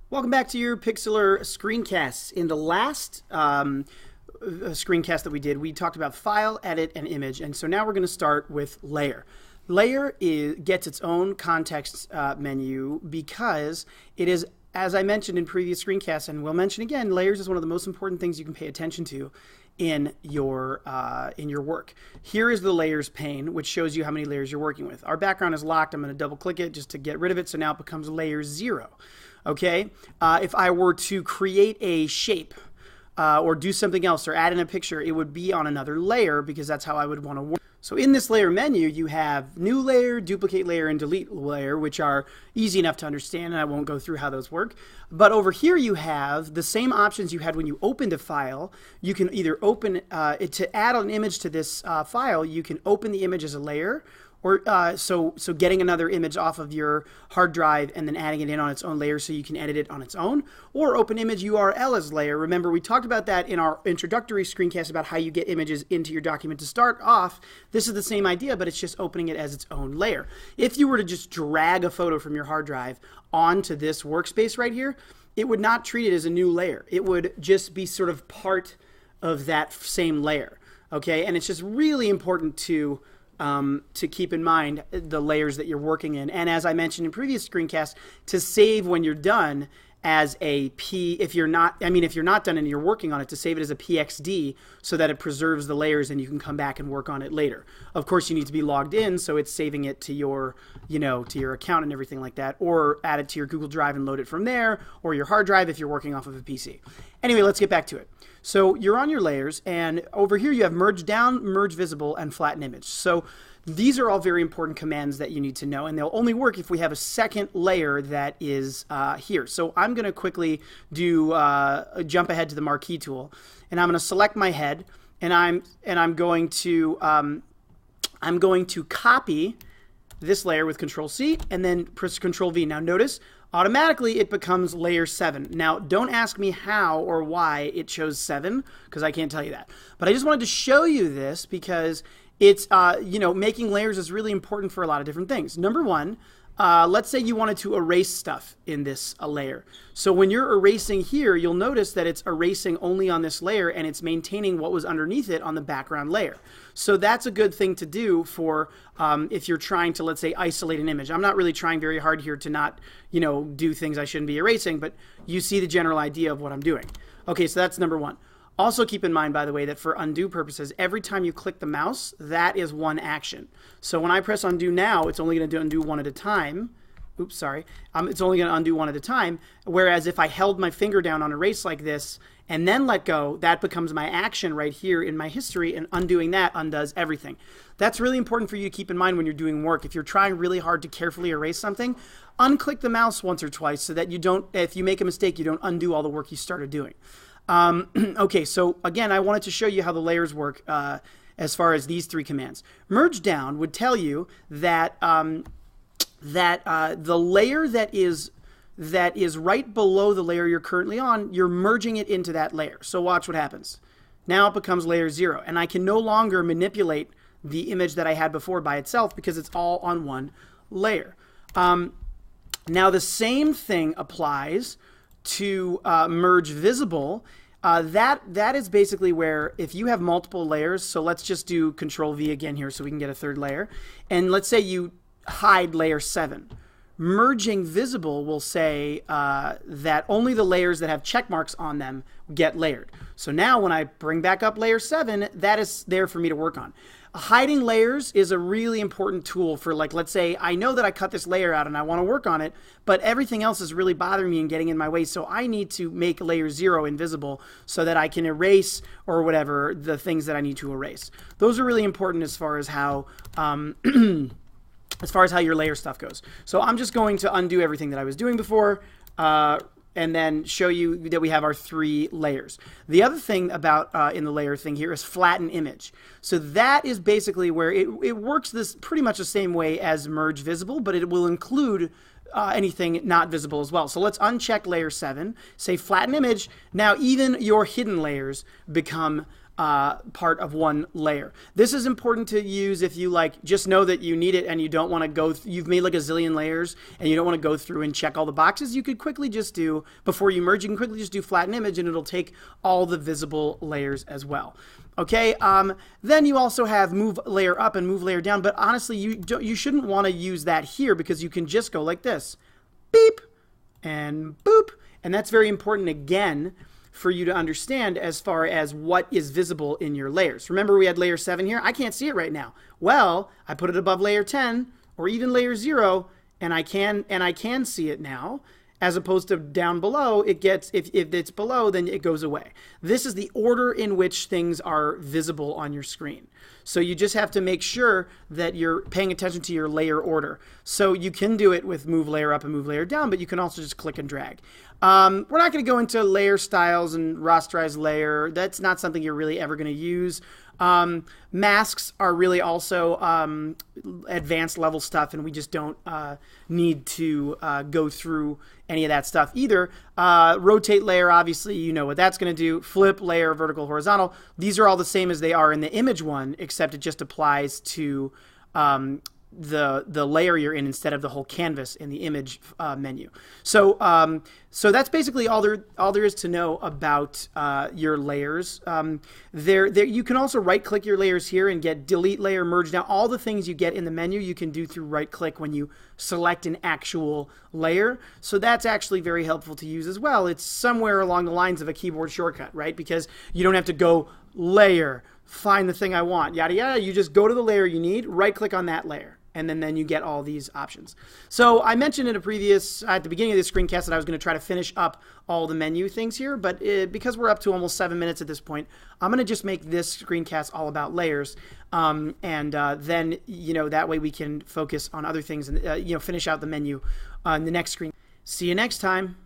Welcome back to your Pixlr screencasts. In the last screencast that we did, we talked about file, edit, and image. And so now we're going to start with layer. Gets its own context menu because it is, as I mentioned in previous screencasts, and we'll mention again, layers is one of the most important things you can pay attention to in your work. Here is the layers pane, which shows you how many layers you're working with. Our background is locked. I'm going to double click it just to get rid of it. So now it becomes layer 0. Okay, if I were to create a shape or do something else or add in a picture, it would be on another layer because that's how I would want to work. So in this layer menu, you have new layer, duplicate layer, and delete layer, which are easy enough to understand, and I won't go through how those work. But over here you have the same options you had when you opened a file. You can either open it to add an image to this file. You can open the image as a layer, or so getting another image off of your hard drive and then adding it in on its own layer so you can edit it on its own, or open image URL as layer. Remember, we talked about that in our introductory screencast about how you get images into your document to start off. This is the same idea, but it's just opening it as its own layer. If you were to just drag a photo from your hard drive onto this workspace right here, it would not treat it as a new layer. It would just be sort of part of that same layer. Okay, and it's just really important to keep in mind the layers that you're working in. And as I mentioned in previous screencasts, to save when you're done as a if you're not done and you're working on it, to save it as a PXD so that it preserves the layers and you can come back and work on it later. Of course, you need to be logged in, so it's saving it to your, to your account and everything like that, or add it to your Google Drive and load it from there, or your hard drive if you're working off of a PC. Anyway, let's get back to it. So you're on your layers, and over here you have merge down, merge visible, and flatten image. So these are all very important commands that you need to know, and they'll only work if we have a second layer that is here. So I'm going to quickly do jump ahead to the marquee tool, and I'm going to select my head, and I'm going to copy this layer with Control C, and then press Control V. Now notice, automatically it becomes layer 7. Now don't ask me how or why it chose 7, because I can't tell you that. But I just wanted to show you this because it's, making layers is really important for a lot of different things. Number one, let's say you wanted to erase stuff in this layer. So when you're erasing here, you'll notice that it's erasing only on this layer and it's maintaining what was underneath it on the background layer. So that's a good thing to do for if you're trying to, let's say, isolate an image. I'm not really trying very hard here to not, do things I shouldn't be erasing, but you see the general idea of what I'm doing. Okay, so that's number one. Also keep in mind, by the way, that for undo purposes, every time you click the mouse, that is one action. So when I press undo now, it's only going to undo one at a time. Oops, sorry. It's only going to undo one at a time. Whereas if I held my finger down on erase like this and then let go, that becomes my action right here in my history, and undoing that undoes everything. That's really important for you to keep in mind when you're doing work. If you're trying really hard to carefully erase something, unclick the mouse once or twice so that you don't, if you make a mistake, you don't undo all the work you started doing. Okay, so again, I wanted to show you how the layers work as far as these three commands. Merge down would tell you that the layer that is right below the layer you're currently on, you're merging it into that layer. So watch what happens. Now it becomes layer 0, and I can no longer manipulate the image that I had before by itself because it's all on one layer. Now the same thing applies to merge visible. That is basically where if you have multiple layers, so let's just do Control V again here so we can get a third layer, and let's say you hide layer 7. Merging visible will say that only the layers that have check marks on them get layered. So now when I bring back up layer 7, that is there for me to work on. Hiding layers is a really important tool for, like, let's say I know that I cut this layer out and I want to work on it, but everything else is really bothering me and getting in my way, so I need to make layer 0 invisible so that I can erase or whatever the things that I need to erase. Those are really important as far as how your layer stuff goes. So I'm just going to undo everything that I was doing before, and then show you that we have our 3 layers. The other thing about in the layer thing here is flatten image. So that is basically where it works this pretty much the same way as merge visible, but it will include anything not visible as well. So let's uncheck layer 7, say flatten image. Now even your hidden layers become part of one layer. This is important to use if you just know that you need it and you don't want to go you've made like a zillion layers and you don't want to go through and check all the boxes. You could quickly just do, before you merge, you can quickly just do flatten image and it'll take all the visible layers as well. Okay, then you also have move layer up and move layer down, but honestly you shouldn't want to use that here because you can just go like this, beep and boop, and that's very important again for you to understand as far as what is visible in your layers. Remember we had layer 7 here? I can't see it right now. Well, I put it above layer 10 or even layer 0 and I can see it now, as opposed to down below. It gets, if it's below, then it goes away. This is the order in which things are visible on your screen. So you just have to make sure that you're paying attention to your layer order. So you can do it with move layer up and move layer down, but you can also just click and drag. We're not going to go into layer styles and rasterize layer. That's not something you're really ever going to use. Masks are really also advanced level stuff, and we just don't need to go through any of that stuff either. Rotate layer, obviously, you know what that's going to do. Flip layer, vertical, horizontal. These are all the same as they are in the image one, except it just applies to the layer you're in instead of the whole canvas in the image menu. So so that's basically all there is to know about your layers. There you can also right click your layers here and get delete layer, merge. Now all the things you get in the menu you can do through right click when you select an actual layer. So that's actually very helpful to use as well. It's somewhere along the lines of a keyboard shortcut, right? Because you don't have to go layer, find the thing I want, yada yada. You just go to the layer you need, right click on that layer, and then you get all these options. So I mentioned at the beginning of this screencast that I was going to try to finish up all the menu things here, but because we're up to almost 7 minutes at this point, I'm going to just make this screencast all about layers, and then that way we can focus on other things and finish out the menu on the next screen. See you next time.